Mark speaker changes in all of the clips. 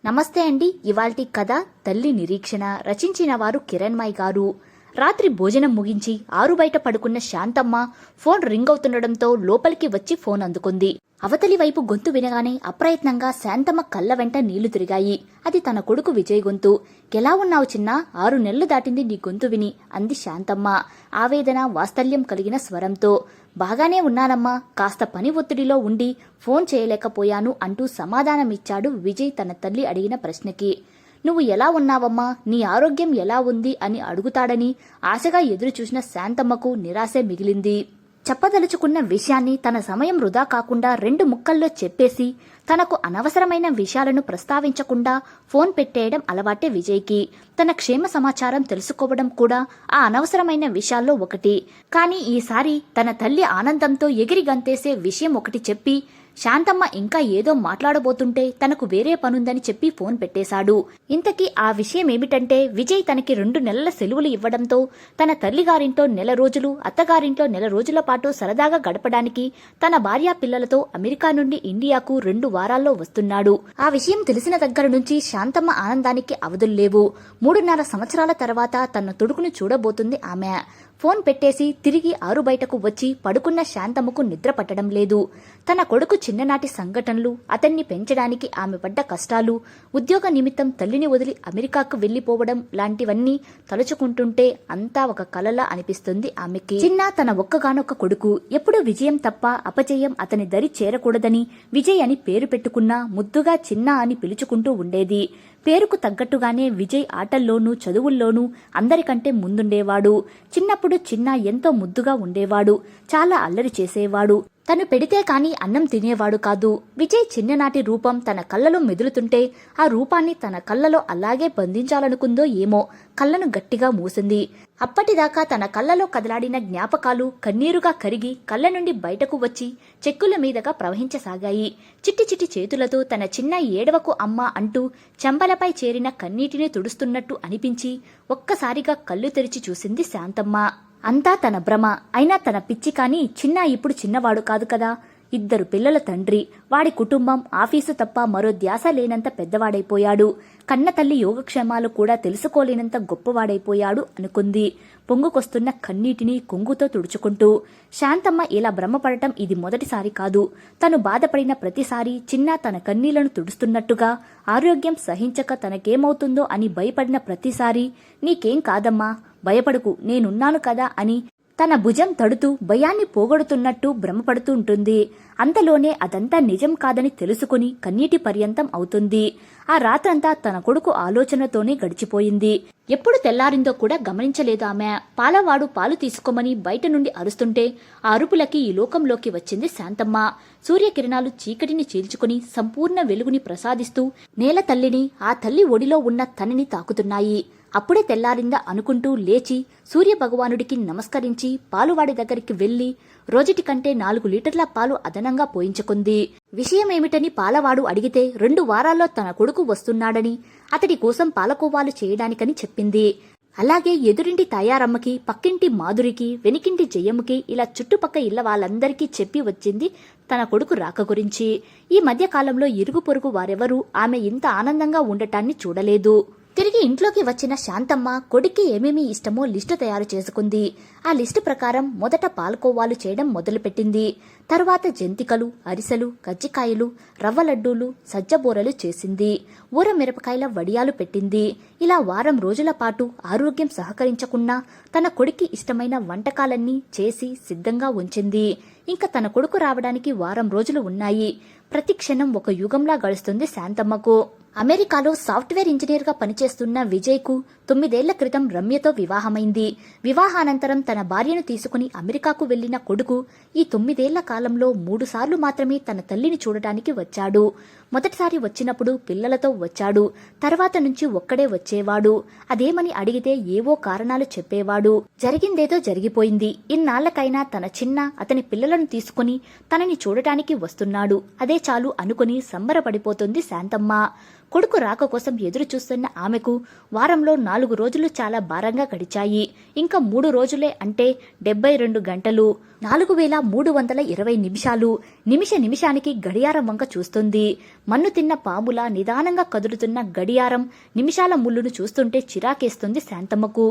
Speaker 1: నమస్తే అండి. ఇవాల్టి కథ తల్లి నిరీక్షణ. రచించిన వారు కిరణ్మయ్ గారు. రాత్రి భోజనం ముగించి ఆరు బయట పడుకున్న శాంతమ్మ ఫోన్ రింగ్ అవుతుండటంతో లోపలికి వచ్చి ఫోన్ అందుకుంది. అవతలి వైపు గొంతు వినగానే అప్రయత్నంగా శాంతమ్మ కళ్ళ వెంట నీళ్లు తిరిగాయి. అది తన కొడుకు విజయ్ గొంతు. ఎలా ఉన్నావు చిన్నా? 6 నెలలు దాటింది నీ గొంతు విని అంది శాంతమ్మ ఆవేదన వాత్సల్యం కలిగిన స్వరంతో. బాగానే ఉన్నానమ్మా, కాస్త పని ఒత్తిడిలో ఉండి ఫోన్ చేయలేకపోయాను అంటూ సమాధానమిచ్చాడు విజయ్ తన తల్లి అడిగిన ప్రశ్నకి. నువ్వు ఎలా ఉన్నావమ్మా, నీ ఆరోగ్యం ఎలా ఉంది అని అడుగుతాడని ఆశగా ఎదురుచూసిన శాంతమ్మకు నిరాశే మిగిలింది. చెప్పదలుచుకున్న విషయాన్ని తన సమయం వృధా కాకుండా 2 ముక్కల్లో చెప్పేసి తనకు అనవసరమైన విషయాలను ప్రస్తావించకుండా ఫోన్ పెట్టేయడం అలవాటే విజయ్కి. తన క్షేమ సమాచారం తెలుసుకోవడం కూడా ఆ అనవసరమైన విషయాల్లో ఒకటి. కానీ ఈసారి తన తల్లి ఆనందంతో ఎగిరి గంతేసే విషయం ఒకటి చెప్పి శాంతమ్మ ఇంకా ఏదో మాట్లాడబోతుంటే తనకు వేరే పనుందని చెప్పి ఫోన్ పెట్టేశాడు. ఇంతకీ ఆ విషయం ఏమిటంటే విజయ్ తనకి 2 నెలల సెలవులు ఇవ్వడంతో తన తల్లిగారింట్లో 1 నెల రోజులు, అత్తగారింట్లో 1 నెల రోజుల పాటు సరదాగా గడపడానికి తన భార్యా పిల్లలతో అమెరికా నుండి ఇండియాకు 2 వారాల్లో వస్తున్నాడు. ఆ విషయం తెలిసిన దగ్గర నుంచి శాంతమ్మ ఆనందానికి అవధుల్లేవు. 3.5 సంవత్సరాల తర్వాత తన తొడుకును చూడబోతుంది ఆమె. ఫోన్ పెట్టేసి తిరిగి ఆరు బయటకు వచ్చి పడుకున్న శాంతమ్మకు నిద్ర పట్టడం లేదు. తన కొడుకు చిన్ననాటి సంఘటనలు, అతన్ని పెంచడానికి ఆమె పడ్డ కష్టాలు, ఉద్యోగ నిమిత్తం తల్లిని వదిలి అమెరికాకు వెళ్లిపోవడం లాంటివన్నీ తలుచుకుంటుంటే అంతా ఒక కలలా అనిపిస్తుంది ఆమెకి. చిన్న తన ఒక్కగానొక్క కొడుకు. ఎప్పుడు విజయం తప్ప అపజయం అతని దరి చేరకూడదని విజయ్ అని పేరు పెట్టుకున్నా ముద్దుగా చిన్న అని పిలుచుకుంటూ ఉండేది. పేరుకు తగ్గట్టుగానే విజయ్ ఆటల్లోనూ చదువుల్లోనూ అందరికంటే ముందుండేవాడు. చిన్నప్పుడు చిన్న ఎంతో ముద్దుగా ఉండేవాడు. చాలా అల్లరి చేసేవాడు. తను పెడితే కాని అన్నం తినేవాడు కాదు. విజయ్ చిన్ననాటి రూపం తన కళ్ళలో మెదులుతుంటే ఆ రూపాన్ని తన కళ్ళలో అలాగే బంధించాలనుకుందో ఏమో కళ్ళను గట్టిగా మూసింది. అప్పటిదాకా తన కళ్ళలో కదలాడిన జ్ఞాపకాలు కన్నీరుగా కరిగి కళ్ళ నుండి బయటకు వచ్చి చెక్కుల మీదగా ప్రవహించసాగాయి. చిట్టి చిట్టి చేతులతో తన చిన్న ఏడవకు అమ్మ అంటూ చెంపలపై చేరిన కన్నీటిని తుడుస్తున్నట్టు అనిపించి ఒక్కసారిగా కళ్ళు తెరిచి చూసింది శాంతమ్మ. అంతా తన భ్రమ. అయినా తన పిచ్చి కాని చిన్న ఇప్పుడు చిన్నవాడు కాదు కదా. 2 పిల్లల తండ్రి. వాడి కుటుంబం, ఆఫీసు తప్ప మరో ధ్యాస లేనంత పెద్దవాడైపోయాడు. కన్న తల్లి యోగక్షేమాలు కూడా తెలుసుకోలేనంత గొప్పవాడైపోయాడు అనుకుంది పొంగుకొస్తున్న కన్నీటిని కొంగుతో తుడుచుకుంటూ. శాంతమ్మ ఇలా భ్రమపడటం ఇది మొదటిసారి కాదు. తను బాధపడిన ప్రతిసారి చిన్న తన కన్నీళ్లను తుడుస్తున్నట్టుగా, ఆరోగ్యం సహించక తనకేమవుతుందో అని భయపడిన ప్రతిసారి నీకేం కాదమ్మా, భయపడుకు, నేనున్నాను కదా అని తన భుజం తడుతూ భయాన్ని పోగొడుతున్నట్టు భ్రమపడుతూ ఉంటుంది. అంతలోనే అదంతా నిజం కాదని తెలుసుకుని కన్నీటి పర్యంతం అవుతుంది. ఆ రాత్రంతా తన కొడుకు ఆలోచనతోనే గడిచిపోయింది. ఎప్పుడు తెల్లారిందో కూడా గమనించలేదు ఆమె. పాలవాడు పాలు తీసుకోమని బయట నుండి అరుస్తుంటే ఆ అరుపులకి ఈ లోకంలోకి వచ్చింది శాంతమ్మ. సూర్యకిరణాలు చీకటిని చీల్చుకుని సంపూర్ణ వెలుగుని ప్రసాదిస్తూ నేల తల్లిని, ఆ తల్లి ఒడిలో ఉన్న తనని తాకుతున్నాయి. అప్పుడే తెల్లారిందా అనుకుంటూ లేచి సూర్యభగవానుడికి నమస్కరించి పాలువాడి దగ్గరికి వెళ్లి రోజుటి కంటే 4 లీటర్ల పాలు అదనంగా పోయించుకుంది. విషయమేమిటని పాలవాడు అడిగితే 2 వారాల్లో తన కొడుకు వస్తున్నాడని, అతడి కోసం పాలకోవాలు చేయడానికని చెప్పింది. అలాగే ఎదురింటి తాయారమ్మకి, పక్కింటి మాధురికి, వెనికింటి జయమ్మకి, ఇలా చుట్టుపక్క ఇళ్ల వాళ్ళందరికీ చెప్పి వచ్చింది తన కొడుకు రాక గురించి. ఈ మధ్య కాలంలో ఇరుగు పొరుగు వారెవరూ ఆమె ఇంత ఆనందంగా ఉండటాన్ని చూడలేదు. తిరిగి ఇంట్లోకి వచ్చిన శాంతమ్మ కొడుక్కి ఏమేమి ఇష్టమో లిస్టు తయారు చేసుకుంది. ఆ లిస్టు ప్రకారం మొదట పాలకోవాలు చేయడం మొదలుపెట్టింది. తరువాత జంతికలు, అరిసెలు, కజ్జికాయలు, రవ్వ లడ్డూలు, సజ్జబోరలు చేసింది. ఊర మిరపకాయల వడియాలు పెట్టింది. ఇలా వారం రోజుల పాటు ఆరోగ్యం సహకరించకుండా తన కొడుక్కి ఇష్టమైన వంటకాలన్నీ చేసి సిద్ధంగా ఉంచింది. ఇంకా తన కొడుకు రావడానికి వారం రోజులు ఉన్నాయి. ప్రతి క్షణం ఒక యుగంలా గడుస్తుంది శాంతమ్మకు. అమెరికాలో సాఫ్ట్వేర్ ఇంజనీర్గా పనిచేస్తున్న విజయ్కు 9 ఏళ్ల క్రితం రమ్యతో వివాహమైంది. వివాహానంతరం తన భార్యను తీసుకుని అమెరికాకు వెళ్లిన కొడుకు ఈ 9 ఏళ్ల కాలంలో 3 సార్లు మాత్రమే తన తల్లిని చూడటానికి వచ్చాడు. మొదటిసారి వచ్చినప్పుడు పిల్లలతో వచ్చాడు. తర్వాత నుంచి ఒక్కడే వచ్చేవాడు. అదేమని అడిగితే ఏవో కారణాలు చెప్పేవాడు. జరిగిందేదో జరిగిపోయింది. ఇన్నాళ్లకైనా తన చిన్న అతని పిల్లలను తీసుకుని తనని చూడటానికి వస్తున్నాడు. అదే చాలు అనుకుని సంబరపడిపోతుంది శాంతమ్మ. కొడుకు రాక కోసం ఎదురు చూస్తున్న ఆమెకు వారంలో 4 రోజులు చాలా భారంగా గడిచాయి. ఇంకా 3 రోజులే అంటే 72 గంటలు, 4320 నిమిషాలు. నిమిష నిమిషానికి గడియారం వంక చూస్తుంది. మన్ను తిన్న పాములా నిదానంగా కదులుతున్న గడియారం నిమిషాల ముళ్ళును చూస్తుంటే చిరాకేస్తుంది శాంతమ్మకు.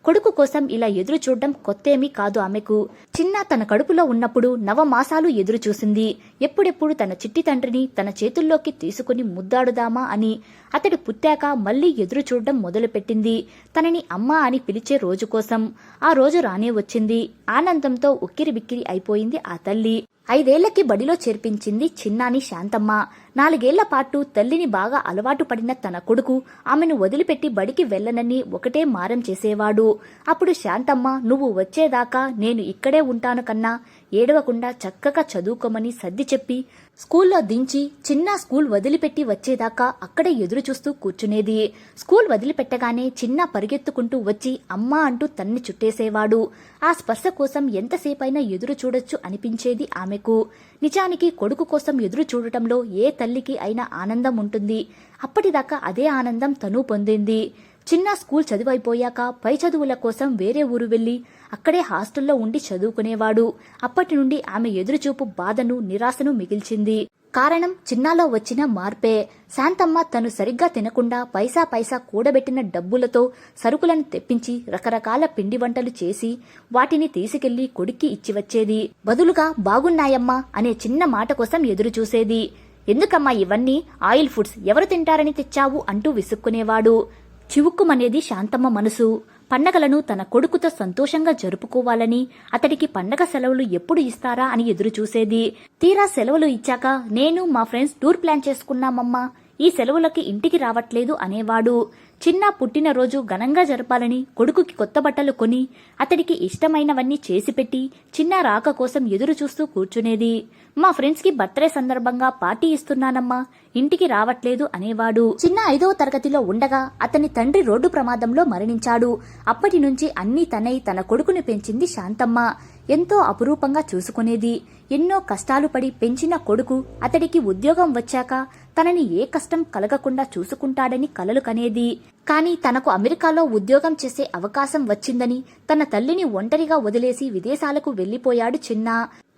Speaker 1: కొడుకు కోసం ఇలా ఎదురు చూడడం కొత్తేమీ కాదు ఆమెకు. చిన్న తన కడుపులో ఉన్నప్పుడు 9 మాసాలు ఎదురు చూసింది. ఎప్పుడెప్పుడు తన చిట్టి తండ్రిని తన చేతుల్లోకి తీసుకుని ముద్దాడుదామా అని. అతడు పుట్టాక మళ్లీ ఎదురు చూడడం మొదలుపెట్టింది, తనని అమ్మా అని పిలిచే రోజు కోసం. ఆ రోజు రానే వచ్చింది. ఆనందంతో ఉక్కిరిబిక్కిరి అయిపోయింది ఆ తల్లి. 5 ఏళ్లకి బడిలో చేర్పించింది చిన్నాని శాంతమ్మ. 4 ఏళ్ల పాటు తల్లిని బాగా అలవాటు పడిన తన కొడుకు ఆమెను వదిలిపెట్టి బడికి వెళ్లనని ఒకటే మారం చేసేవాడు. అప్పుడు శాంతమ్మ, నువ్వు వచ్చేదాకా నేను ఇక్కడే ఉంటాను కన్నా, ఏడవకుండా చక్కగా చదువుకోమని సర్ది చెప్పి స్కూల్లో దించి చిన్న స్కూల్ వదిలిపెట్టి వచ్చేదాకా అక్కడే ఎదురు చూస్తూ కూర్చునేది. స్కూల్ వదిలిపెట్టగానే చిన్న పరిగెత్తుకుంటూ వచ్చి అమ్మా అంటూ తన్ని చుట్టేసేవాడు. ఆ స్పర్శ కోసం ఎంతసేపైనా ఎదురు చూడొచ్చు అనిపించేది ఆమెకు. నిజానికి కొడుకు కోసం ఎదురు చూడటంలో ఏ తల్లికి అయినా ఆనందం ఉంటుంది. అప్పటిదాకా అదే ఆనందం తను పొందింది. చిన్న స్కూల్ చదువైపోయాక పై చదువుల కోసం వేరే ఊరు వెళ్లి అక్కడే హాస్టల్లో ఉండి చదువుకునేవాడు. అప్పటి నుండి ఆమె ఎదురుచూపు బాధను, నిరాశను మిగిల్చింది. కారణం చిన్నాలో వచ్చిన మార్పే. శాంతమ్మ తను సరిగ్గా తినకుండా పైసా పైసా కూడబెట్టిన డబ్బులతో సరుకులను తెప్పించి రకరకాల పిండి వంటలు చేసి వాటిని తీసుకెళ్లి కొడుక్కి ఇచ్చివచ్చేది. బదులుగా బాగున్నాయమ్మా అనే చిన్న మాట కోసం ఎదురు చూసేది. ఎందుకమ్మా ఇవన్నీ? ఆయిల్ ఫుడ్స్ ఎవరు తింటారని తెచ్చావు అంటూ విసుక్కునేవాడు. చివుక్కుమనేది శాంతమ్మ మనసు. పండగలను తన కొడుకుతో సంతోషంగా జరుపుకోవాలని, అతడికి పండగ సెలవులు ఎప్పుడు ఇస్తారా అని ఎదురుచూసేది. తీరా సెలవులు ఇచ్చాక, నేను మా ఫ్రెండ్స్ టూర్ ప్లాన్ చేసుకున్నామమ్మా, ఈ సెలవులకి ఇంటికి రావట్లేదు అనేవాడు. చిన్న పుట్టినరోజు ఘనంగా జరపాలని కొడుకుకి కొత్త బట్టలు కొని అతడికి ఇష్టమైనవన్నీ చేసిపెట్టి చిన్న రాక కోసం ఎదురు చూస్తూ కూర్చునేది. మా ఫ్రెండ్స్ కి బర్త్డే సందర్భంగా పార్టీ ఇస్తున్నానమ్మా, ఇంటికి రావట్లేదు అనేవాడు. చిన్న 5వ తరగతిలో ఉండగా అతని తండ్రి రోడ్డు ప్రమాదంలో మరణించాడు. అప్పటి నుంచి అన్నీ తనై తన కొడుకుని పెంచింది శాంతమ్మ. ఎంతో అపురూపంగా చూసుకునేది. ఎన్నో కష్టాలు పడి పెంచిన కొడుకు అతడికి ఉద్యోగం వచ్చాక తనని ఏ కష్టం కలగకుండా చూసుకుంటాడని కలలు కనేది. కాని తనకు అమెరికాలో ఉద్యోగం చేసే అవకాశం వచ్చిందని తన తల్లిని ఒంటరిగా వదిలేసి విదేశాలకు వెళ్లిపోయాడు చిన్న.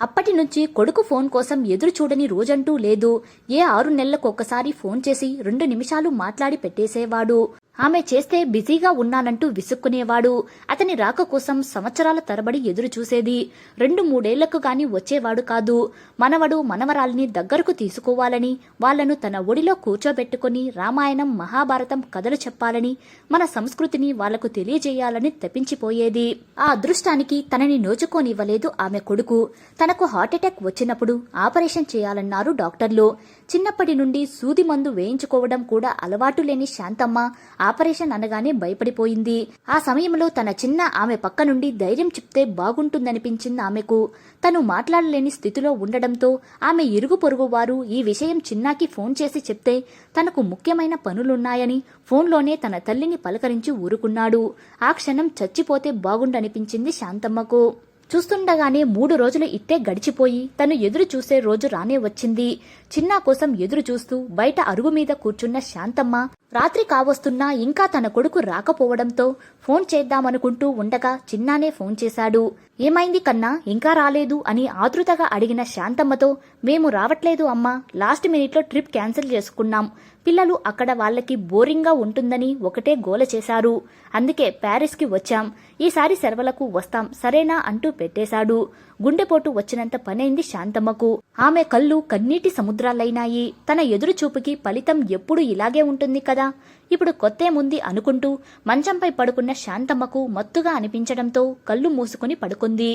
Speaker 1: అప్పటి నుంచి కొడుకు ఫోన్ కోసం ఎదురు చూడని రోజంటూ లేదు. ఏ 6 నెలలకొకసారి ఫోన్ చేసి 2 నిమిషాలు మాట్లాడి పెట్టేసేవాడు. ఆమె చేస్తే బిజీగా ఉన్నానంటూ విసుక్కునేవాడు. అతని రాక కోసం సంవత్సరాల తరబడి ఎదురు చూసేది. 2-3 ఏళ్లకు గాని వచ్చేవాడు కాదు. మనవడు మనవరాల్ని దగ్గరకు తీసుకోవాలని, వాళ్లను తన ఒడిలో కూర్చోబెట్టుకుని రామాయణం, మహాభారతం కథలు చెప్పాలని, మన సంస్కృతిని వాళ్లకు తెలియజేయాలని తప్పించిపోయేది. ఆ అదృష్టానికి తనని నోచుకోనివ్వలేదు ఆమె కొడుకు. తనకు హార్ట్అటాక్ వచ్చినప్పుడు ఆపరేషన్ చేయాలన్నారు డాక్టర్లు. చిన్నప్పటి నుండి సూది మందు వేయించుకోవడం కూడా అలవాటు లేని శాంతమ్మ ఆపరేషన్ అనగానే భయపడిపోయింది. ఆ సమయంలో తన చిన్న ఆమె పక్క నుండి ధైర్యం చెప్తే బాగుంటుందనిపించింది ఆమెకు. తను మాట్లాడలేని స్థితిలో ఉండడంతో ఆమె ఇరుగు పొరుగు వారు ఈ విషయం చిన్నాకి ఫోన్ చేసి చెప్తే తనకు ముఖ్యమైన పనులున్నాయని ఫోన్లోనే తన తల్లిని పలకరించి ఊరుకున్నాడు. ఆ క్షణం చచ్చిపోతే బాగుండనిపించింది శాంతమ్మకు. చూస్తుండగానే 3 రోజులు ఇట్టే గడిచిపోయి తను ఎదురు చూసే రోజు రానే వచ్చింది. చిన్నా కోసం ఎదురు చూస్తూ బయట అరుగు మీద కూర్చున్న శాంతమ్మ రాత్రి కావస్తున్నా ఇంకా తన కొడుకు రాకపోవడంతో ఫోన్ చేద్దామనుకుంటూ ఉండగా చిన్నానే ఫోన్ చేశాడు. ఏమైంది కన్నా, ఇంకా రాలేదు అని ఆతృతగా అడిగిన శాంతమ్మతో, మేము రావట్లేదు అమ్మా, లాస్ట్ మినిట్లో ట్రిప్ క్యాన్సిల్ చేసుకున్నాం. పిల్లలు అక్కడ వాళ్ళకి బోరింగ్గా ఉంటుందని ఒకటే గోల చేశారు. అందుకే ప్యారిస్కి వచ్చాం. ఈసారి సెలవులకు వస్తాం సరేనా అంటూ పెట్టేశాడు. గుండెపోటు వచ్చినంత పనైంది శాంతమ్మకు. ఆమె కళ్ళు కన్నీటి సముద్రాలైనాయి. తన ఎదురు చూపుకి ఫలితం ఎప్పుడు ఇలాగే ఉంటుంది కదా, ఇప్పుడు కొత్తేముంది అనుకుంటూ మంచంపై పడుకున్న శాంతమ్మకు మత్తుగా అనిపించడంతో కళ్ళు మూసుకుని పడుకుంది.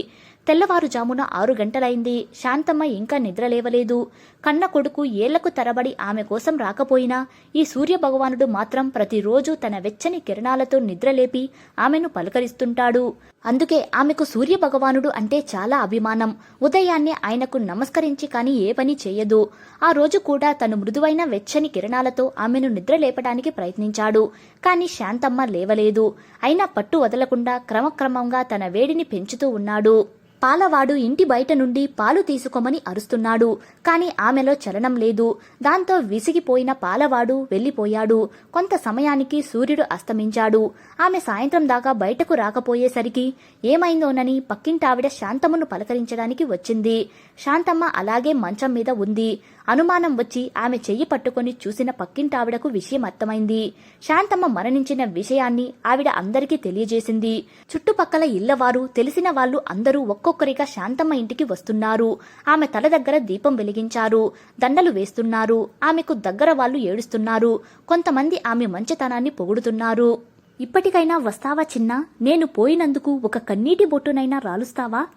Speaker 1: తెల్లవారుజామున 6 గంటలైంది. శాంతమ్మ ఇంకా నిద్రలేవలేదు. కన్న కొడుకు ఏళ్లకు తరబడి ఆమె కోసం రాకపోయినా ఈ సూర్యభగవానుడు మాత్రం ప్రతిరోజు తన వెచ్చని కిరణాలతో నిద్రలేపి ఆమెను పలకరిస్తుంటాడు. అందుకే ఆమెకు సూర్యభగవానుడు అంటే చాలా అభిమానం. ఉదయాన్నే ఆయనకు నమస్కరించి కాని ఏ పని చేయదు. ఆ రోజు కూడా తను మృదువైన వెచ్చని కిరణాలతో ఆమెను నిద్రలేపడానికి ప్రయత్నించాడు. కాని శాంతమ్మ లేవలేదు. అయినా పట్టు వదలకుండా క్రమక్రమంగా తన వేడిని పెంచుతూ ఉన్నాడు. పాలవాడు ఇంటి బయట నుండి పాలు తీసుకోమని అరుస్తున్నాడు. కాని ఆమెలో చలనం లేదు. దాంతో విసిగిపోయిన పాలవాడు వెళ్లిపోయాడు. కొంత సమయానికి సూర్యుడు అస్తమించాడు. ఆమె సాయంత్రం దాకా బయటకు రాకపోయేసరికి ఏమైందోనని పక్కింటావిడ శాంతమ్మను పలకరించడానికి వచ్చింది. శాంతమ్మ అలాగే మంచం మీద ఉంది. అనుమానం వచ్చి ఆమె చెయ్యి పట్టుకొని చూసిన పక్కింటావిడకు విషయం అర్థమైంది. శాంతమ్మ మరణించిన విషయాన్ని ఆవిడ అందరికీ తెలియజేసింది. చుట్టుపక్కల ఇళ్లవారు, తెలిసిన వాళ్లు అందరూ ఒక్కొక్కరిగా శాంతమ్మ ఇంటికి వస్తున్నారు. ఆమె తల దగ్గర దీపం వెలిగించారు. దండలు వేస్తున్నారు. ఆమెకు దగ్గర వాళ్లు ఏడుస్తున్నారు. కొంతమంది ఆమె మంచితనాన్ని పొగుడుతున్నారు. ఇప్పటికైనా వస్తావా చిన్నా? నేను పోయినందుకు ఒక కన్నీటి బొట్టునైనా రాలుస్తావా?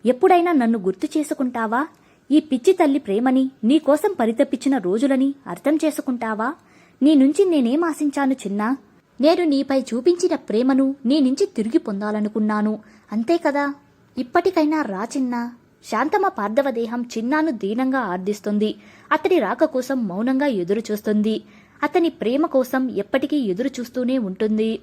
Speaker 1: ఎప్పుడైనా నన్ను గుర్తు చేసుకుంటావా? ఈ పిచ్చి తల్లి ప్రేమని, నీకోసం పరితపించిన రోజులని అర్థం చేసుకుంటావా? నీ నుంచి నేనేం ఆశించాను చిన్నా? నేను నీపై చూపించిన ప్రేమను నీ నుంచి తిరిగి పొందాలనుకున్నాను. అంతే కదా? ఇప్పటికైనా రా చిన్నా. శాంతమ్మ పార్థవ దేహం చిన్నాను దీనంగా ఆర్దిస్తుంది. అతడి రాక కోసం మౌనంగా ఎదురుచూస్తుంది. అతని ప్రేమ కోసం ఎప్పటికీ ఎదురుచూస్తూనే ఉంటుంది.